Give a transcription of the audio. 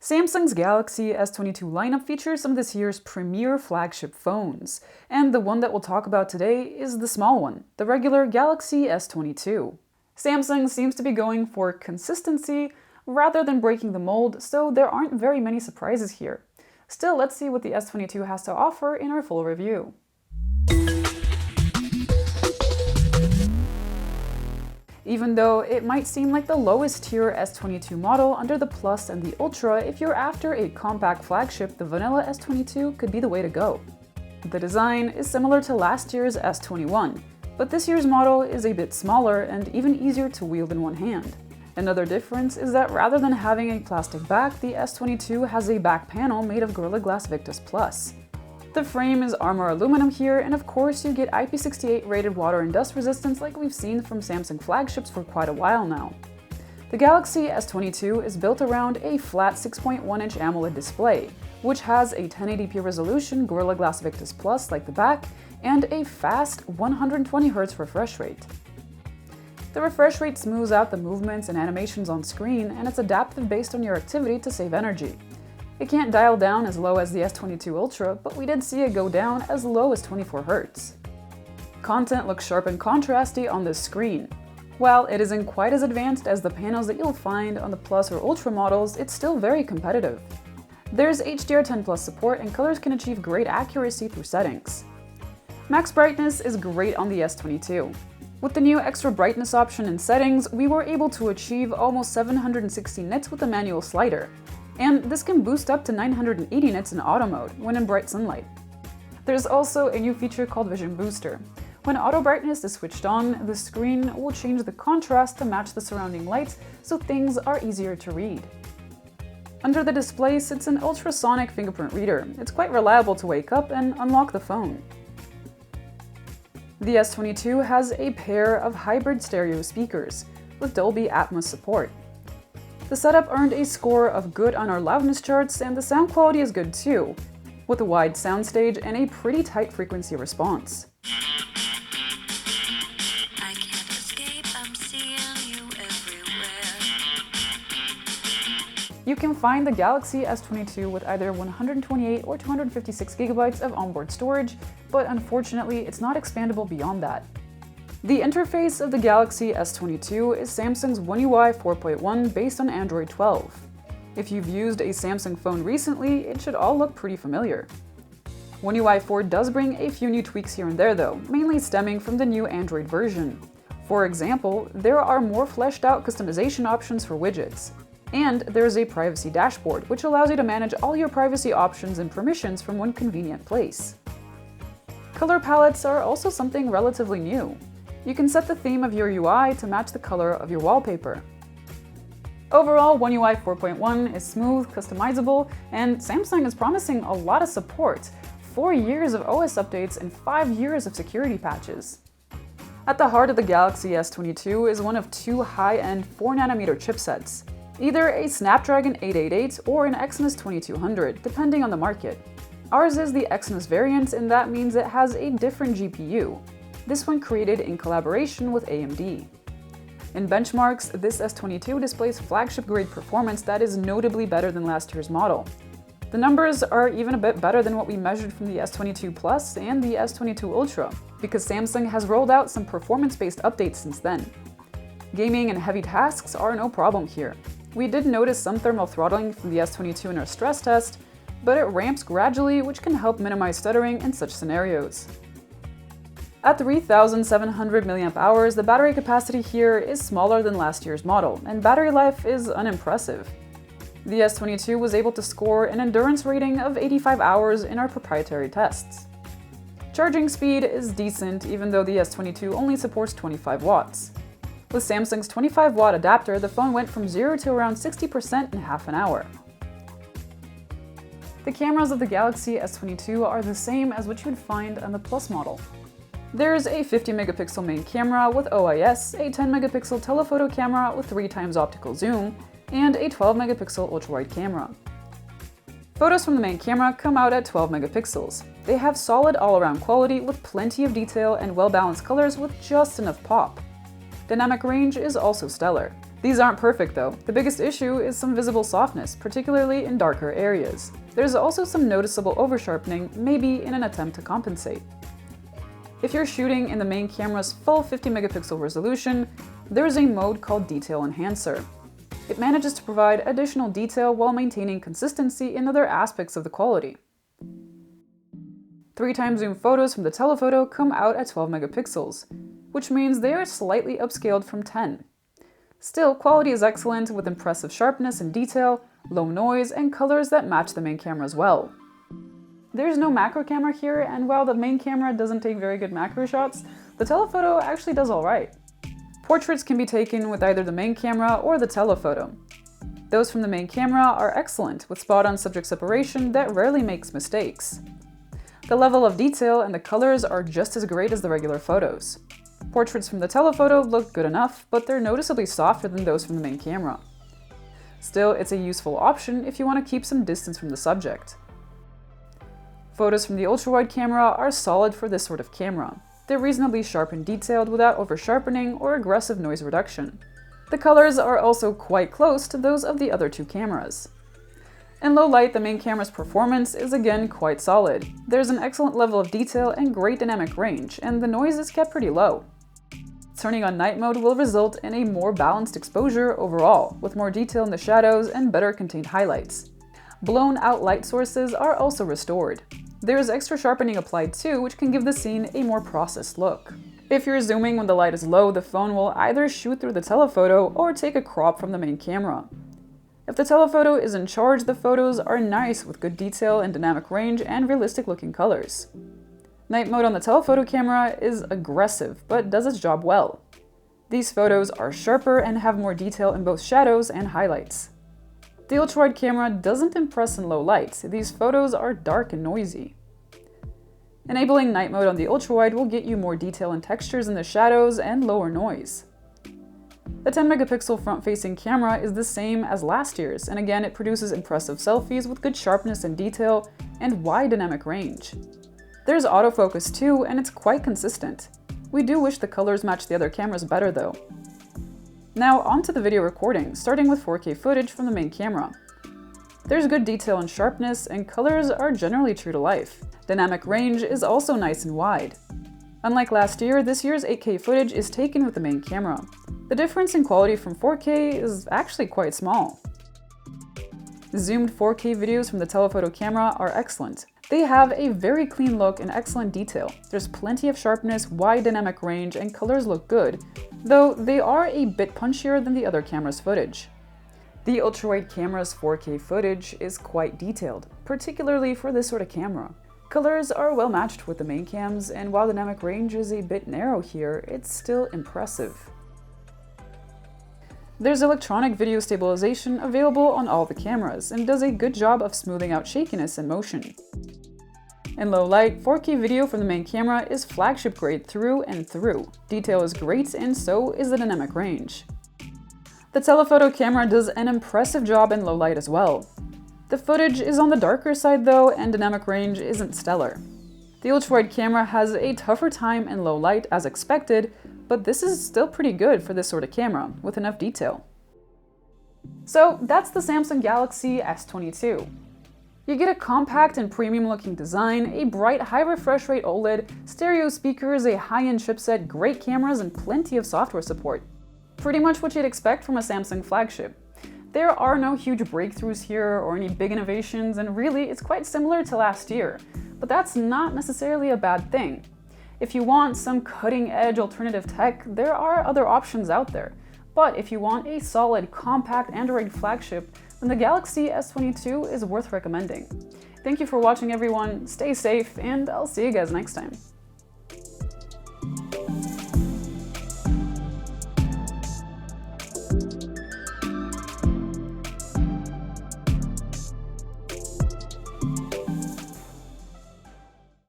Samsung's Galaxy S22 lineup features some of this year's premier flagship phones, and the one that we'll talk about today is the small one, the regular Galaxy S22. Samsung seems to be going for consistency rather than breaking the mold, so there aren't very many surprises here. Still, let's see what the S22 has to offer in our full review. Even though it might seem like the lowest tier S22 model under the Plus and the Ultra, if you're after a compact flagship, the vanilla S22 could be the way to go. The design is similar to last year's S21, but this year's model is a bit smaller and even easier to wield in one hand. Another difference is that rather than having a plastic back, the S22 has a back panel made of Gorilla Glass Victus Plus. The frame is armor aluminum here, and of course you get IP68 rated water and dust resistance like we've seen from Samsung flagships for quite a while now. The Galaxy S22 is built around a flat 6.1-inch AMOLED display, which has a 1080p resolution Gorilla Glass Victus Plus like the back, and a fast 120Hz refresh rate. The refresh rate smooths out the movements and animations on screen, and it's adaptive based on your activity to save energy. It can't dial down as low as the S22 Ultra, but we did see it go down as low as 24 Hz. Content looks sharp and contrasty on this screen. While it isn't quite as advanced as the panels that you'll find on the Plus or Ultra models, it's still very competitive. There's HDR10+ support, and colors can achieve great accuracy through settings. Max brightness is great on the S22. With the new extra brightness option in settings, we were able to achieve almost 760 nits with the manual slider. And this can boost up to 980 nits in auto mode when in bright sunlight. There's also a new feature called Vision Booster. When auto brightness is switched on, the screen will change the contrast to match the surrounding light, so things are easier to read. Under the display sits an ultrasonic fingerprint reader. It's quite reliable to wake up and unlock the phone. The S22 has a pair of hybrid stereo speakers with Dolby Atmos support. The setup earned a score of good on our loudness charts, and the sound quality is good too, with a wide soundstage and a pretty tight frequency response. I can't escape, I'm seeing you everywhere. You can find the Galaxy S22 with either 128 or 256 GB of onboard storage, but unfortunately it's not expandable beyond that. The interface of the Galaxy S22 is Samsung's One UI 4.1 based on Android 12. If you've used a Samsung phone recently, it should all look pretty familiar. One UI 4 does bring a few new tweaks here and there though, mainly stemming from the new Android version. For example, there are more fleshed out customization options for widgets. And there's a privacy dashboard, which allows you to manage all your privacy options and permissions from one convenient place. Color palettes are also something relatively new. You can set the theme of your UI to match the color of your wallpaper. Overall, One UI 4.1 is smooth, customizable, and Samsung is promising a lot of support, 4 years of OS updates and 5 years of security patches. At the heart of the Galaxy S22 is one of two high-end 4nm chipsets, either a Snapdragon 888 or an Exynos 2200, depending on the market. Ours is the Exynos variant, and that means it has a different GPU. This one created in collaboration with AMD. In benchmarks, this S22 displays flagship-grade performance that is notably better than last year's model. The numbers are even a bit better than what we measured from the S22 Plus and the S22 Ultra, because Samsung has rolled out some performance-based updates since then. Gaming and heavy tasks are no problem here. We did notice some thermal throttling from the S22 in our stress test, but it ramps gradually, which can help minimize stuttering in such scenarios. At 3,700 mAh, the battery capacity here is smaller than last year's model, and battery life is unimpressive. The S22 was able to score an endurance rating of 85 hours in our proprietary tests. Charging speed is decent, even though the S22 only supports 25 watts. With Samsung's 25-watt adapter, the phone went from 0 to around 60% in half an hour. The cameras of the Galaxy S22 are the same as what you would find on the Plus model. There's a 50-megapixel main camera with OIS, a 10-megapixel telephoto camera with 3x optical zoom, and a 12-megapixel ultrawide camera. Photos from the main camera come out at 12 megapixels. They have solid all-around quality with plenty of detail and well-balanced colors with just enough pop. Dynamic range is also stellar. These aren't perfect though. The biggest issue is some visible softness, particularly in darker areas. There's also some noticeable oversharpening, maybe in an attempt to compensate. If you're shooting in the main camera's full 50 megapixel resolution, there's a mode called Detail Enhancer. It manages to provide additional detail while maintaining consistency in other aspects of the quality. 3x zoom photos from the telephoto come out at 12 megapixels, which means they are slightly upscaled from 10. Still, quality is excellent with impressive sharpness and detail, low noise, and colors that match the main camera as well. There's no macro camera here, and while the main camera doesn't take very good macro shots, the telephoto actually does alright. Portraits can be taken with either the main camera or the telephoto. Those from the main camera are excellent, with spot-on subject separation that rarely makes mistakes. The level of detail and the colors are just as great as the regular photos. Portraits from the telephoto look good enough, but they're noticeably softer than those from the main camera. Still, it's a useful option if you want to keep some distance from the subject. Photos from the ultra-wide camera are solid for this sort of camera. They're reasonably sharp and detailed without over-sharpening or aggressive noise reduction. The colors are also quite close to those of the other two cameras. In low light, the main camera's performance is again quite solid. There's an excellent level of detail and great dynamic range, and the noise is kept pretty low. Turning on night mode will result in a more balanced exposure overall, with more detail in the shadows and better contained highlights. Blown out light sources are also restored. There is extra sharpening applied too, which can give the scene a more processed look. If you're zooming when the light is low, the phone will either shoot through the telephoto or take a crop from the main camera. If the telephoto is in charge, the photos are nice with good detail and dynamic range and realistic looking colors. Night mode on the telephoto camera is aggressive, but does its job well. These photos are sharper and have more detail in both shadows and highlights. The ultra-wide camera doesn't impress in low light. These photos are dark and noisy. Enabling night mode on the ultra-wide will get you more detail and textures in the shadows and lower noise. The 10 megapixel front-facing camera is the same as last year's, and again it produces impressive selfies with good sharpness and detail and wide dynamic range. There's autofocus too, and it's quite consistent. We do wish the colors match the other cameras better though. Now onto the video recording, starting with 4K footage from the main camera. There's good detail and sharpness, and colors are generally true to life. Dynamic range is also nice and wide. Unlike last year, this year's 8K footage is taken with the main camera. The difference in quality from 4K is actually quite small. Zoomed 4K videos from the telephoto camera are excellent. They have a very clean look and excellent detail. There's plenty of sharpness, wide dynamic range, and colors look good, though they are a bit punchier than the other camera's footage. The ultra-wide camera's 4K footage is quite detailed, particularly for this sort of camera. Colors are well matched with the main cams, and while dynamic range is a bit narrow here, it's still impressive. There's electronic video stabilization available on all the cameras and does a good job of smoothing out shakiness and motion. In low light, 4K video from the main camera is flagship grade through and through. Detail is great, and so is the dynamic range. The telephoto camera does an impressive job in low light as well. The footage is on the darker side though, and dynamic range isn't stellar. The ultra-wide camera has a tougher time in low light as expected, but this is still pretty good for this sort of camera, with enough detail. So that's the Samsung Galaxy S22. You get a compact and premium looking design, a bright high refresh rate OLED, stereo speakers, a high-end chipset, great cameras, and plenty of software support. Pretty much what you'd expect from a Samsung flagship. There are no huge breakthroughs here or any big innovations, and really it's quite similar to last year. But that's not necessarily a bad thing. If you want some cutting-edge alternative tech, there are other options out there. But if you want a solid, compact Android flagship, then the Galaxy S22 is worth recommending. Thank you for watching everyone, stay safe, and I'll see you guys next time.